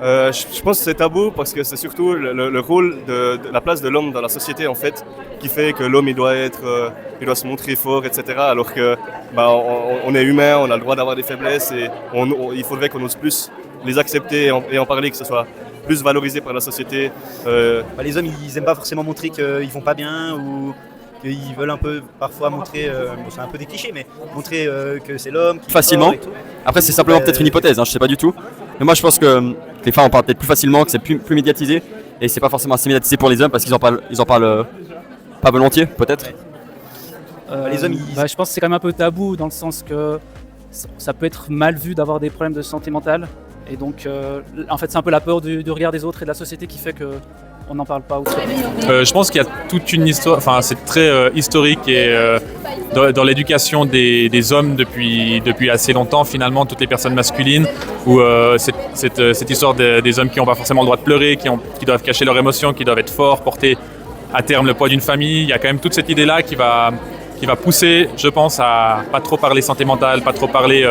Je pense que c'est tabou parce que c'est surtout le rôle de la place de l'homme dans la société en fait qui fait que l'homme il doit se montrer fort, etc. Alors que on est humain, on a le droit d'avoir des faiblesses et il faudrait qu'on ose plus les accepter et en parler, que ce soit plus valorisé par la société. Les hommes, ils aiment pas forcément montrer qu'ils vont pas bien ou qu'ils veulent un peu parfois montrer, c'est un peu des clichés, mais montrer que c'est l'homme qui Facilement. et tout. Après, c'est simplement peut-être une hypothèse, je sais pas du tout. Mais moi, je pense que les femmes en parlent peut-être plus facilement, que c'est plus médiatisé. Et c'est pas forcément assez médiatisé pour les hommes parce qu'ils en parlent pas volontiers, peut-être. Les hommes, je pense que c'est quand même un peu tabou dans le sens que ça peut être mal vu d'avoir des problèmes de santé mentale. Et donc, en fait, c'est un peu la peur du regard des autres et de la société qui fait qu'on n'en parle pas. Je pense qu'il y a toute une histoire, enfin c'est très historique et dans l'éducation des hommes depuis assez longtemps, finalement, toutes les personnes masculines, où cette histoire des hommes qui n'ont pas forcément le droit de pleurer, qui doivent cacher leurs émotions, qui doivent être forts, porter à terme le poids d'une famille. Il y a quand même toute cette idée-là qui va pousser, je pense, à pas trop parler santé mentale, pas trop parler